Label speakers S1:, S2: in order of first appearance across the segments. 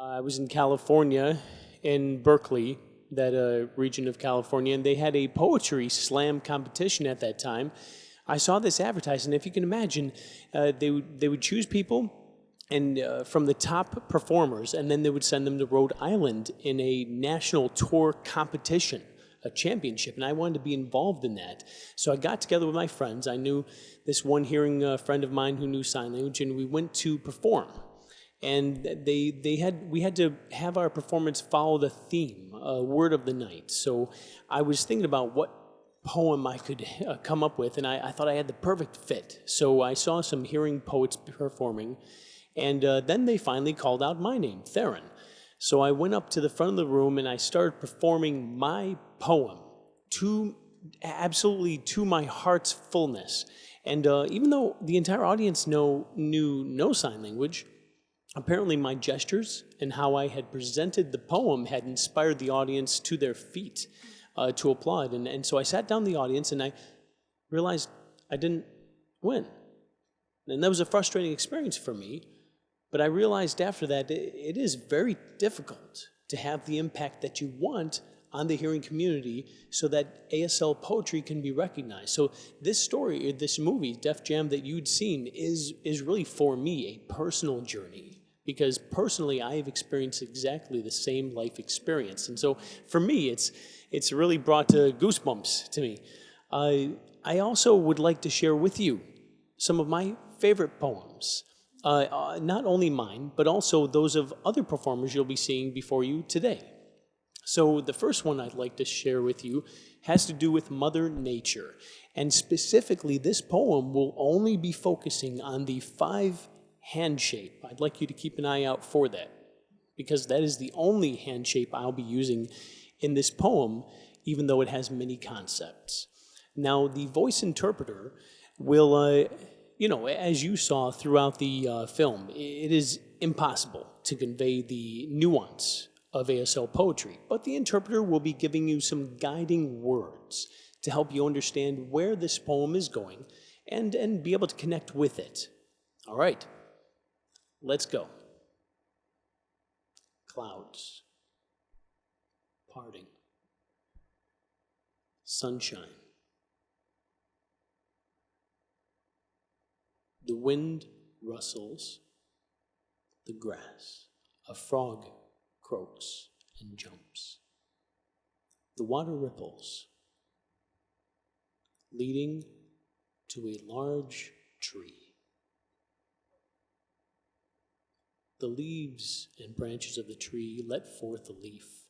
S1: I was in California, in Berkeley, that region of California, and they had a poetry slam competition at that time. I saw this advertised, and if you can imagine, they would choose people and from the top performers, and then they would send them to Rhode Island in a national tour competition, a championship, and I wanted to be involved in that. So I got together with my friends. I knew this one hearing friend of mine who knew sign language, and we went to perform. And we had to have our performance follow the theme, word of the night. So I was thinking about what poem I could come up with, and I thought I had the perfect fit. So I saw some hearing poets performing, and then they finally called out my name, Theron. So I went up to the front of the room and I started performing my poem absolutely to my heart's fullness. And even though the entire audience knew no sign language, apparently my gestures and how I had presented the poem had inspired the audience to their feet to applaud. And so I sat down in the audience and I realized I didn't win. And that was a frustrating experience for me. But I realized after that it is very difficult to have the impact that you want on the hearing community so that ASL poetry can be recognized. So this story, this movie, Def Jam, that you'd seen is really for me a personal journey, because personally I have experienced exactly the same life experience. And so for me, it's really brought goosebumps to me. I also would like to share with you some of my favorite poems. Not only mine, but also those of other performers you'll be seeing before you today. So the first one I'd like to share with you has to do with Mother Nature. And specifically, this poem will only be focusing on the 5-hand shape. I'd like you to keep an eye out for that, because that is the only hand shape I'll be using in this poem, even though it has many concepts. Now, the voice interpreter will... as you saw throughout the film, it is impossible to convey the nuance of ASL poetry, but the interpreter will be giving you some guiding words to help you understand where this poem is going and be able to connect with it. All right, let's go. Clouds, parting, sunshine. The wind rustles the grass, a frog croaks and jumps. The water ripples, leading to a large tree. The leaves and branches of the tree let forth a leaf,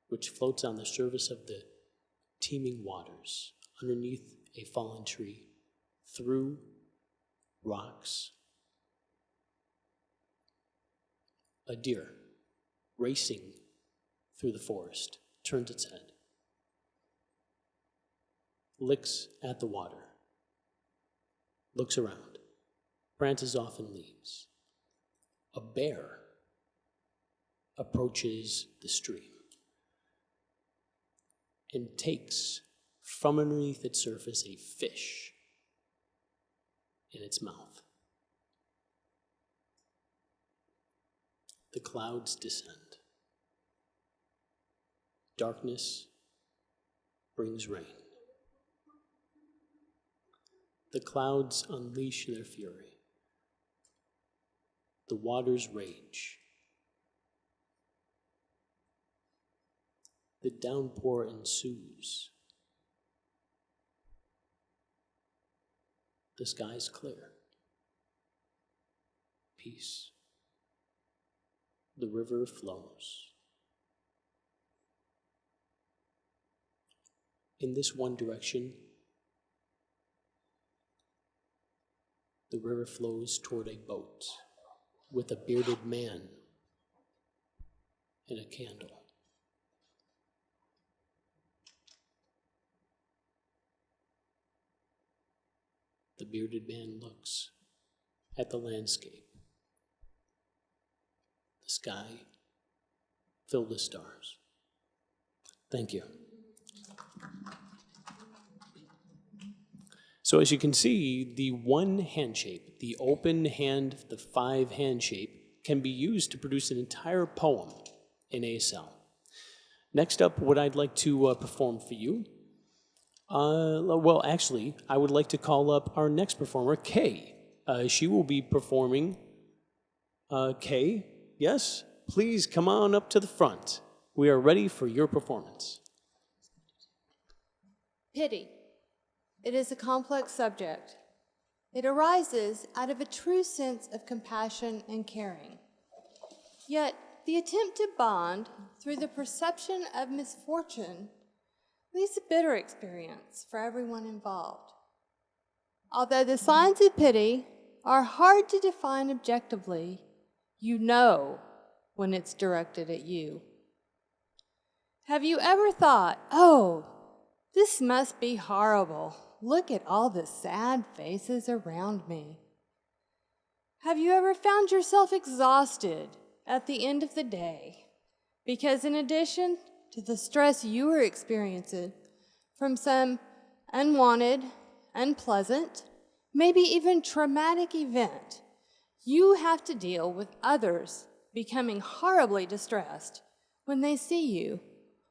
S1: which floats on the surface of the teeming waters underneath a fallen tree, through rocks. A deer, racing through the forest, turns its head, licks at the water, looks around, branches off and leaves. A bear approaches the stream and takes from underneath its surface a fish in its mouth. The clouds descend. Darkness brings rain. The clouds unleash their fury. The waters rage. The downpour ensues. The sky's clear. Peace. The river flows. In this one direction, the river flows toward a boat with a bearded man and a candle. The bearded man looks at the landscape. The sky filled with stars. Thank you. So as you can see, the one hand shape, the open hand, the 5-hand shape, can be used to produce an entire poem in ASL. Next up, what I'd like to perform for you, well, actually, I would like to call up our next performer, Kaye. She will be performing. Kaye, yes? Please come on up to the front. We are ready for your performance.
S2: Pity. It is a complex subject. It arises out of a true sense of compassion and caring. Yet, the attempt to bond through the perception of misfortune leaves a bitter experience for everyone involved. Although the signs of pity are hard to define objectively, you know when it's directed at you. Have you ever thought, oh, this must be horrible. Look at all the sad faces around me. Have you ever found yourself exhausted at the end of the day because in addition to the stress you were experiencing from some unwanted, unpleasant, maybe even traumatic event, you have to deal with others becoming horribly distressed when they see you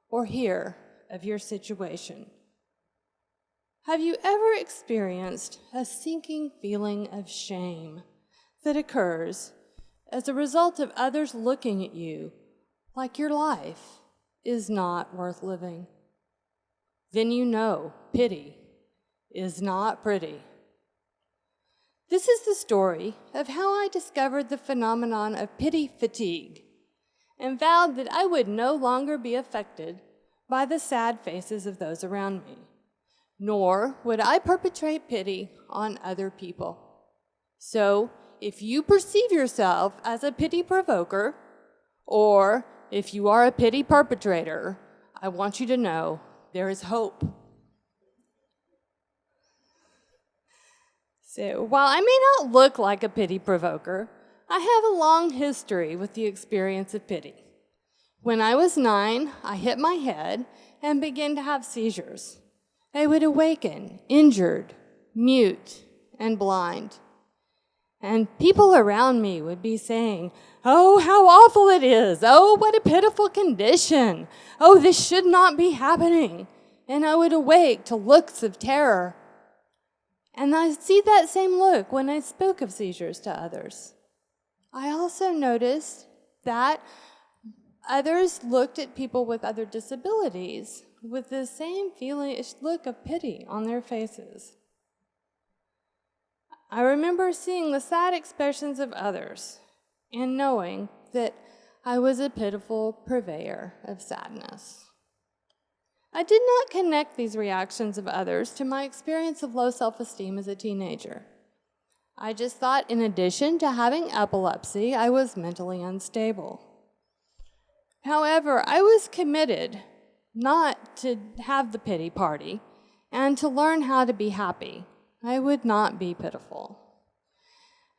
S2: or hear of your situation? Have you ever experienced a sinking feeling of shame that occurs as a result of others looking at you like your life is not worth living? Then you know pity is not pretty. This is the story of how I discovered the phenomenon of pity fatigue and vowed that I would no longer be affected by the sad faces of those around me, nor would I perpetrate pity on other people. So, if you perceive yourself as a pity provoker, or if you are a pity perpetrator, I want you to know there is hope. So, while I may not look like a pity provoker, I have a long history with the experience of pity. When I was 9, I hit my head and began to have seizures. I would awaken injured, mute, and blind. And people around me would be saying, "Oh, how awful it is. Oh, what a pitiful condition. Oh, this should not be happening." And I would awake to looks of terror. And I see that same look when I spoke of seizures to others. I also noticed that others looked at people with other disabilities with the same look of pity on their faces. I remember seeing the sad expressions of others and knowing that I was a pitiful purveyor of sadness. I did not connect these reactions of others to my experience of low self-esteem as a teenager. I just thought in addition to having epilepsy, I was mentally unstable. However, I was committed not to have the pity party and to learn how to be happy. I would not be pitiful.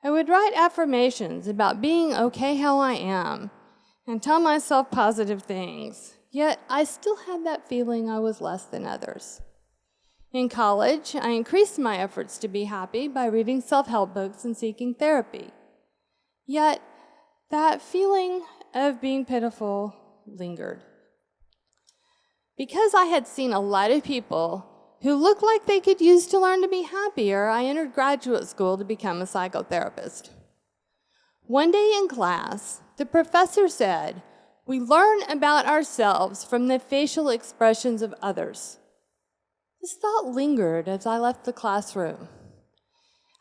S2: I would write affirmations about being okay how I am and tell myself positive things, yet I still had that feeling I was less than others. In college, I increased my efforts to be happy by reading self-help books and seeking therapy. Yet, that feeling of being pitiful lingered. Because I had seen a lot of people who looked like they could use to learn to be happier, I entered graduate school to become a psychotherapist. One day in class, the professor said, "We learn about ourselves from the facial expressions of others." This thought lingered as I left the classroom.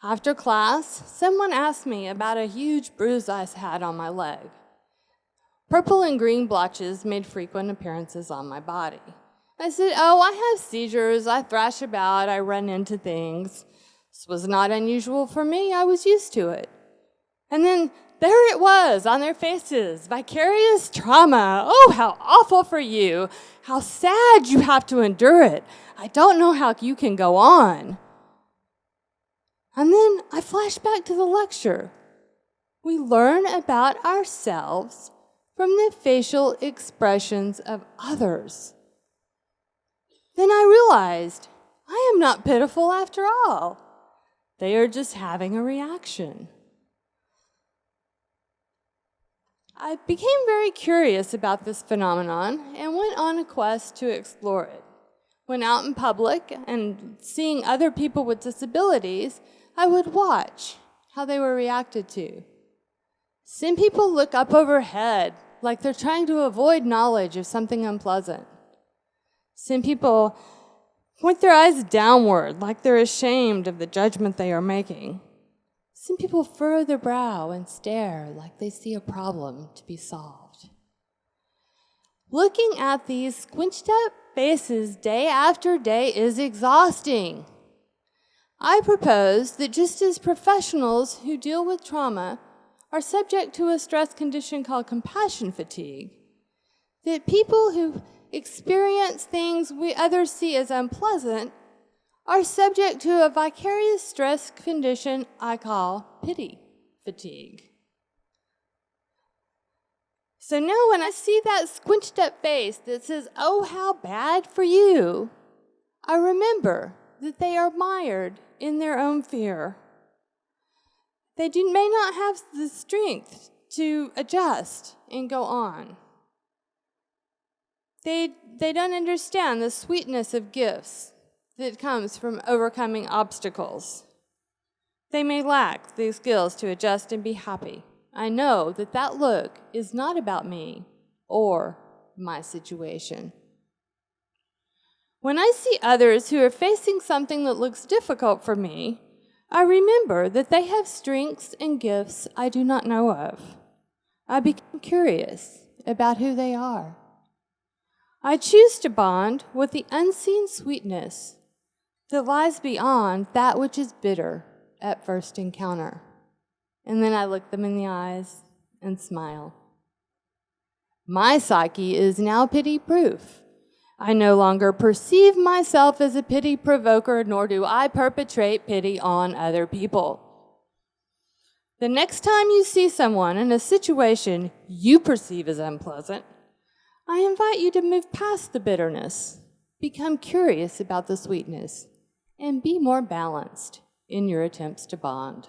S2: After class, someone asked me about a huge bruise I had on my leg. Purple and green blotches made frequent appearances on my body. I said, "Oh, I have seizures, I thrash about, I run into things." This was not unusual for me, I was used to it. And then there it was on their faces, vicarious trauma. "Oh, how awful for you. How sad you have to endure it. I don't know how you can go on." And then I flashed back to the lecture. We learn about ourselves from the facial expressions of others. Then I realized I am not pitiful after all. They are just having a reaction. I became very curious about this phenomenon and went on a quest to explore it. When out in public and seeing other people with disabilities, I would watch how they were reacted to. Some people look up overhead like they're trying to avoid knowledge of something unpleasant. Some people point their eyes downward like they're ashamed of the judgment they are making. Some people furrow their brow and stare like they see a problem to be solved. Looking at these squinched up faces day after day is exhausting. I propose that just as professionals who deal with trauma are subject to a stress condition called compassion fatigue, that people who experience things we others see as unpleasant are subject to a vicarious stress condition I call pity fatigue. So now when I see that squinched up face that says, "Oh, how bad for you," I remember that they are mired in their own fear. They may not have the strength to adjust and go on. They don't understand the sweetness of gifts that comes from overcoming obstacles. They may lack the skills to adjust and be happy. I know that that look is not about me or my situation. When I see others who are facing something that looks difficult for me, I remember that they have strengths and gifts I do not know of. I become curious about who they are. I choose to bond with the unseen sweetness that lies beyond that which is bitter at first encounter. And then I look them in the eyes and smile. My psyche is now pity-proof. I no longer perceive myself as a pity provoker, nor do I perpetrate pity on other people. The next time you see someone in a situation you perceive as unpleasant, I invite you to move past the bitterness, become curious about the sweetness, and be more balanced in your attempts to bond.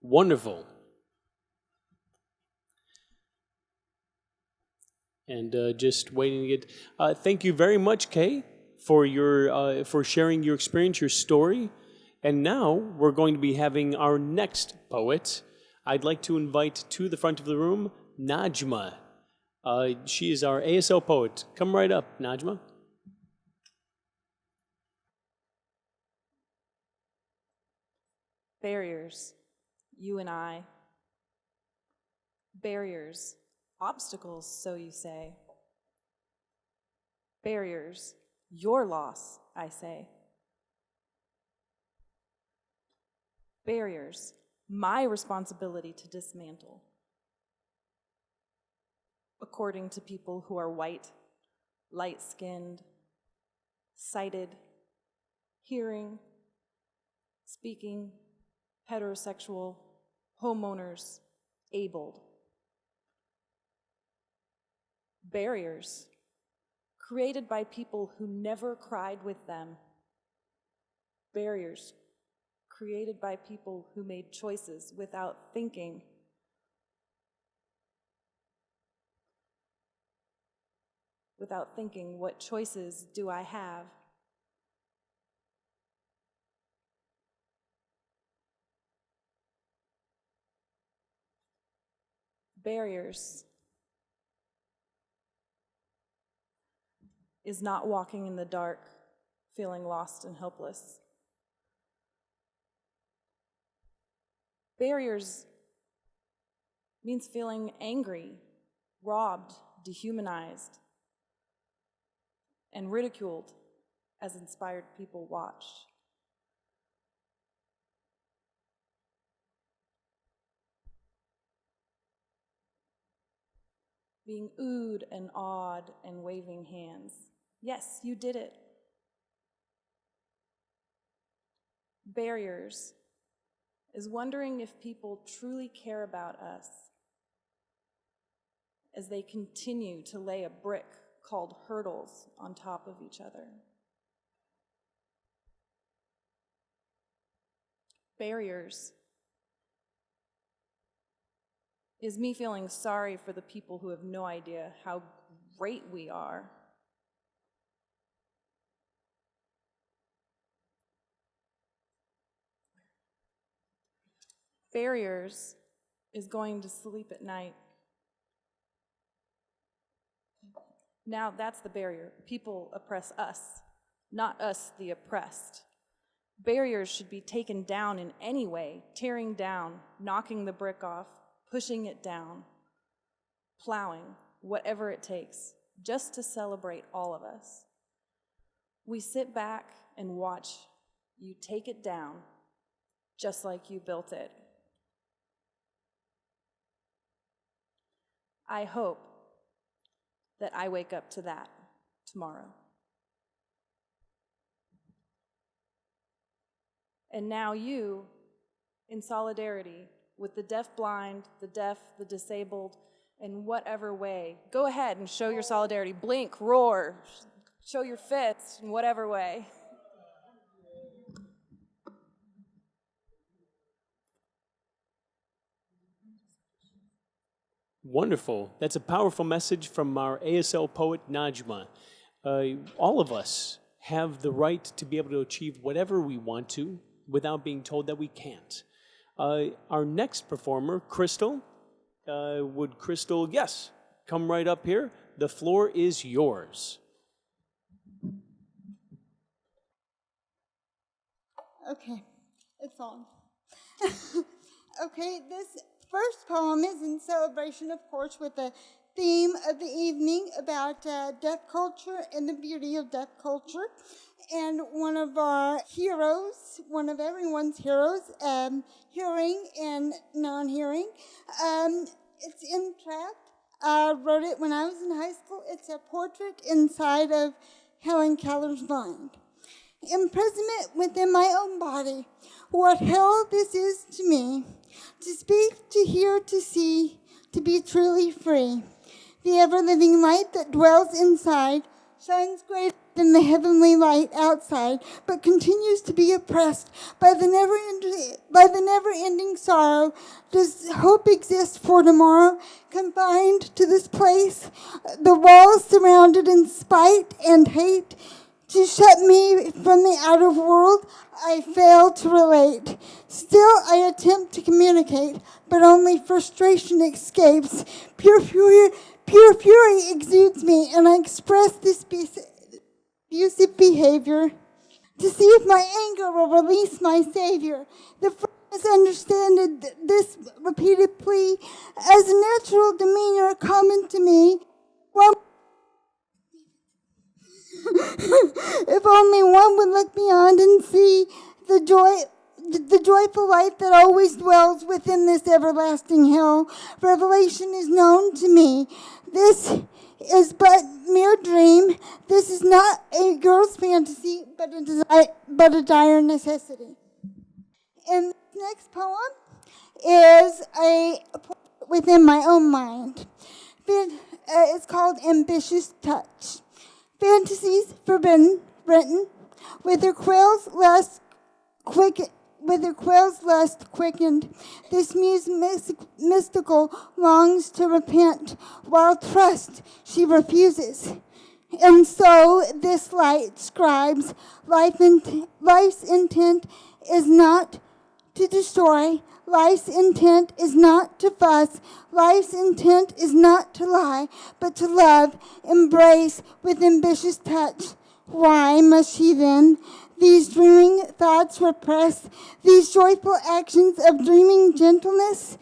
S1: Wonderful. And just waiting to get. Thank you very much, Kaye, for sharing your experience, your story. And now we're going to be having our next poet. I'd like to invite to the front of the room Najma. She is our ASL poet. Come right up, Najma.
S3: Barriers, you and I. Barriers, obstacles, so you say. Barriers, your loss, I say. Barriers, my responsibility to dismantle. According to people who are white, light-skinned, sighted, hearing, speaking, heterosexual, homeowners, abled. Barriers created by people who never cried with them. Barriers created by people who made choices without thinking. Without thinking, what choices do I have? Barriers is not walking in the dark, feeling lost and helpless. Barriers means feeling angry, robbed, dehumanized, and ridiculed as inspired people watch. Being oohed and awed and waving hands. Yes, you did it. Barriers is wondering if people truly care about us as they continue to lay a brick called hurdles on top of each other. Barriers is me feeling sorry for the people who have no idea how great we are. Barriers is going to sleep at night. Now that's the barrier. People oppress us, not us the oppressed. Barriers should be taken down in any way, tearing down, knocking the brick off, pushing it down, plowing, whatever it takes, just to celebrate all of us. We sit back and watch you take it down, just like you built it. I hope that I wake up to that tomorrow. And now you, in solidarity with the deaf-blind, the deaf, the disabled, in whatever way, go ahead and show your solidarity. Blink, roar, show your fists in whatever way.
S1: Wonderful. That's a powerful message from our ASL poet, Najma. All of us have the right to be able to achieve whatever we want to without being told that we can't. Our next performer, Krystal, would Krystal, yes, come right up here. The floor is yours.
S4: Okay, it's on. Okay, this first poem is in celebration, of course, with the theme of the evening about deaf culture and the beauty of deaf culture. And one of our heroes, one of everyone's heroes, hearing and non-hearing, it's in tract. I wrote it when I was in high school. It's a portrait inside of Helen Keller's mind. Imprisonment within my own body. What hell this is to me. To speak, to hear, to see, to be truly free. The ever-living light that dwells inside shines greater than the heavenly light outside, but continues to be oppressed by the never-ending sorrow. Does hope exist for tomorrow? Confined to this place, the walls surrounded in spite and hate, to shut me from the outer world, I fail to relate. Still, I attempt to communicate, but only frustration escapes. Pure fury exudes me, and I express this abusive behavior to see if my anger will release my savior. The friends understand this repeated plea as a natural demeanor common to me. Well, if only one would look beyond and see the joyful light that always dwells within this everlasting hell. Revelation is known to me. This is but mere dream. This is not a girl's fantasy, but a dire necessity. And the next poem is a poem within my own mind. It's called Ambitious Touch. Fantasies forbidden, written, with her quail's lust quickened, this muse mystical longs to repent, while trust she refuses. And so this light scribes, life's intent is not to destroy, life's intent is not to fuss, life's intent is not to lie, but to love, embrace with ambitious touch. Why must she then these dreaming thoughts repress, these joyful actions of dreaming gentleness?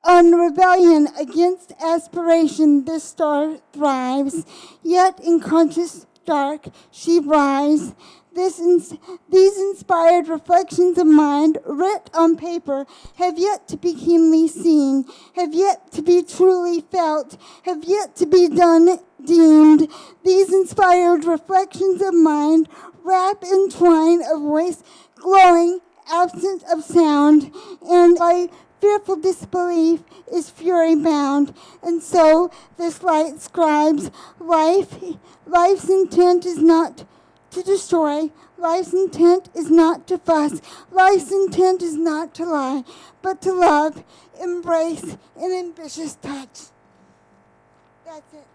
S4: On rebellion against aspiration this star thrives, yet in conscious dark she rise. These inspired reflections of mind, writ on paper, have yet to be keenly seen, have yet to be truly felt, have yet to be deemed. These inspired reflections of mind wrap in twine of voice, glowing, absent of sound, and by fearful disbelief is fury bound. And so this light scribes, life's intent is not to destroy. Life's intent is not to fuss. Life's intent is not to lie, but to love, embrace, and ambitious touch. That's it.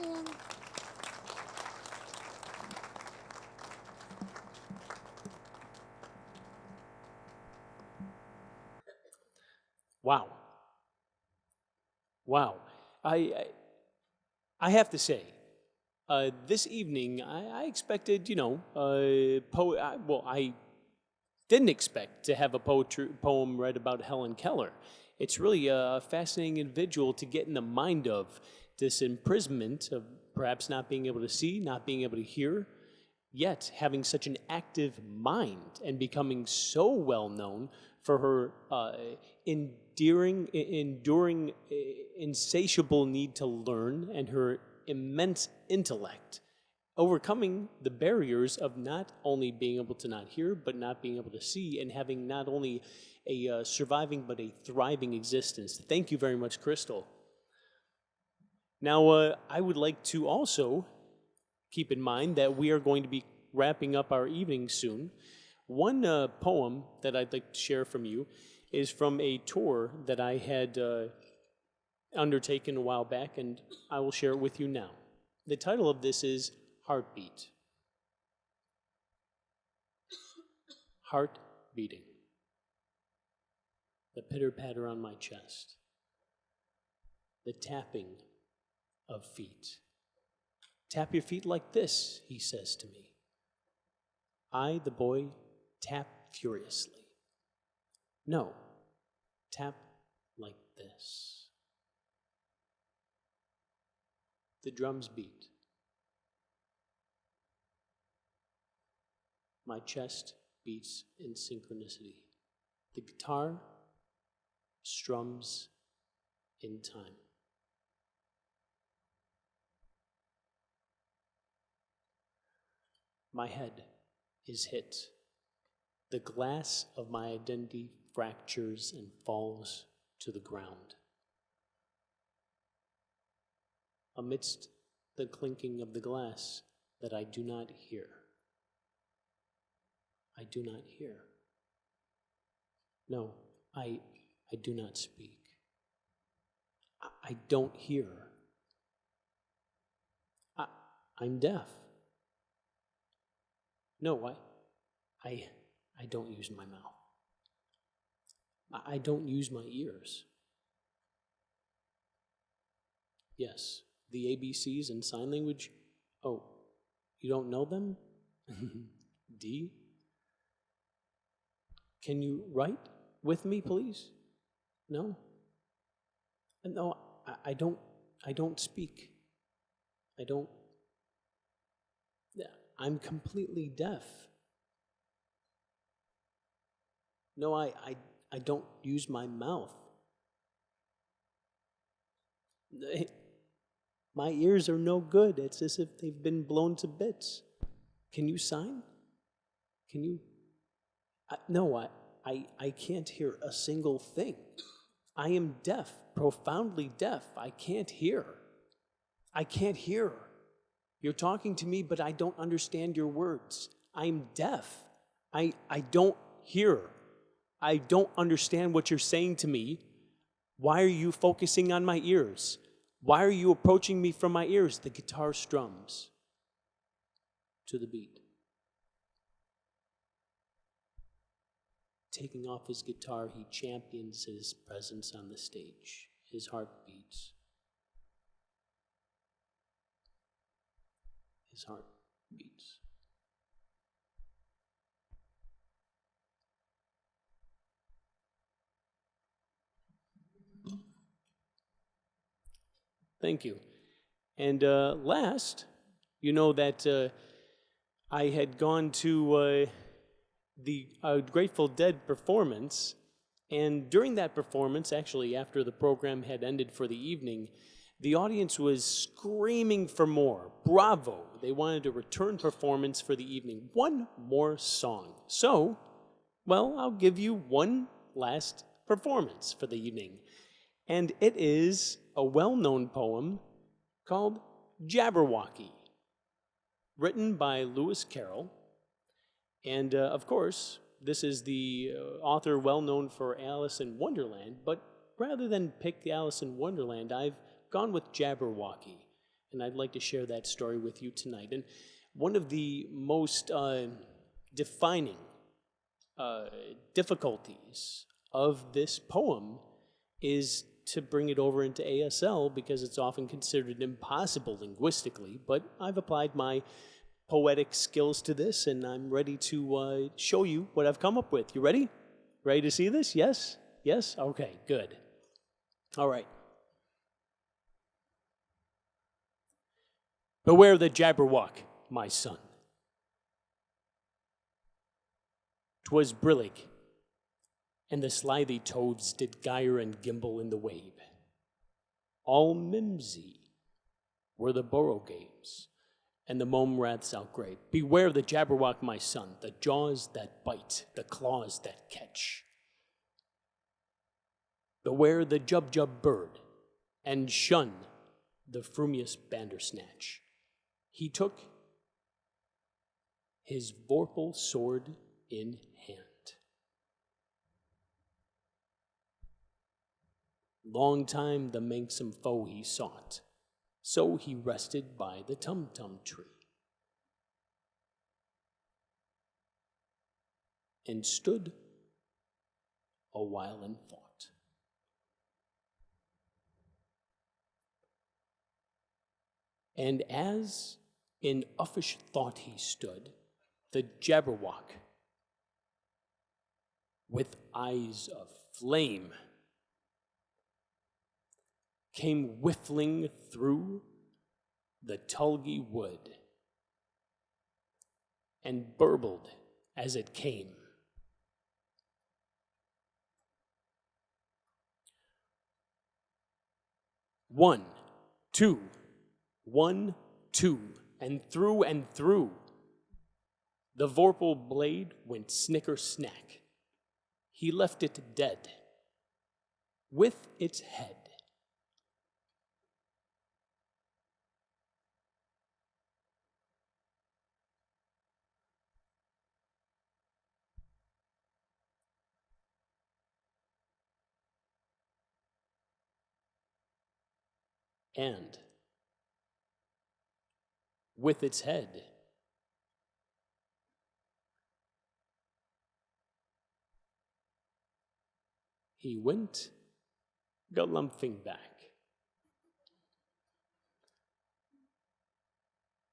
S4: Man.
S1: Wow. Wow. I have to say, this evening, I expected, I didn't expect to have a poem read about Helen Keller. It's really a fascinating individual to get in the mind of, this imprisonment of perhaps not being able to see, not being able to hear, yet having such an active mind and becoming so well known for her enduring, insatiable need to learn and her immense intellect, overcoming the barriers of not only being able to not hear, but not being able to see, and having not only a surviving, but a thriving existence. Thank you very much, Krystal. Now, I would like to also keep in mind that we are going to be wrapping up our evening soon. One poem that I'd like to share from you is from a tour that I had undertaken a while back, and I will share it with you now. The title of this is Heartbeat. Heart beating. The pitter-patter on my chest. The tapping of feet. Tap your feet like this, he says to me. I, the boy, tap furiously. No, tap like this. The drums beat. My chest beats in synchronicity. The guitar strums in time. My head is hit. The glass of my identity fractures and falls to the ground. Amidst the clinking of the glass that I do not hear. I do not hear. No, I do not speak. I don't hear. I'm deaf. No, I don't use my mouth. I don't use my ears. Yes, the ABCs in sign language. Oh, you don't know them? D? Can you write with me, please? No? No, I don't speak. I'm completely deaf. No, I don't use my mouth. My ears are no good. It's as if they've been blown to bits. Can you sign? Can you? No, I can't hear a single thing. I am deaf, profoundly deaf. I can't hear. I can't hear. You're talking to me, but I don't understand your words. I'm deaf. I don't hear. I don't understand what you're saying to me. Why are you focusing on my ears? Why are you approaching me from my ears? The guitar strums to the beat. Taking off his guitar, he champions his presence on the stage. His heart beats. His heart beats. Thank you. And last, you know that I had gone to the Grateful Dead performance, and during that performance, actually after the program had ended for the evening, the audience was screaming for more. Bravo! They wanted a return performance for the evening. One more song. So, well, I'll give you one last performance for the evening. And it is a well-known poem called Jabberwocky. written by Lewis Carroll. And of course, this is the author well known for Alice in Wonderland, but rather than pick the Alice in Wonderland, I've gone with Jabberwocky, and I'd like to share that story with you tonight. And one of the most defining difficulties of this poem is to bring it over into ASL because it's often considered impossible linguistically, but I've applied my poetic skills to this, and I'm ready to show you what I've come up with. You ready? Ready to see this? Yes? Yes? Okay, good. All right. Beware the Jabberwock, my son. 'Twas brillig, and the slithy toads did gyre and gimble in the wabe. All mimsy were the borough-games, and the mome raths outgrabe. Beware the Jabberwock, my son, the jaws that bite, the claws that catch. Beware the Jubjub bird, and shun the frumious bandersnatch. He took his vorpal sword in hand. Long time the manxome foe he sought, so he rested by the tum-tum tree, and stood a while in thought. And as in uffish thought he stood, the Jabberwock, with eyes of flame, came whiffling through the tulgey wood, and burbled as it came. One, two, and through. The vorpal blade went snicker-snack. He left it dead, with its head. And with its head, he went galumphing back.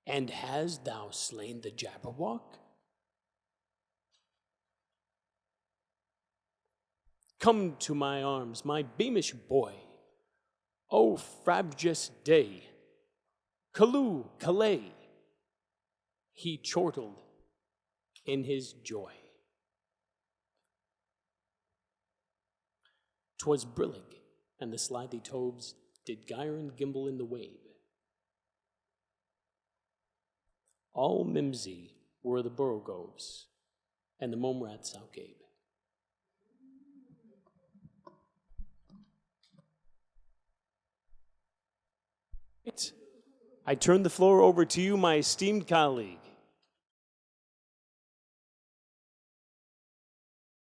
S1: And hast thou slain the Jabberwock? Come to my arms, my beamish boy. O frabjous day, Callooh, Calais, he chortled in his joy. 'Twas brillig, and the slithy toads did gyre and gimble in the wabe. All mimsy were the borogoves, and the mome raths outgabe. I turn the floor over to you, my esteemed colleague.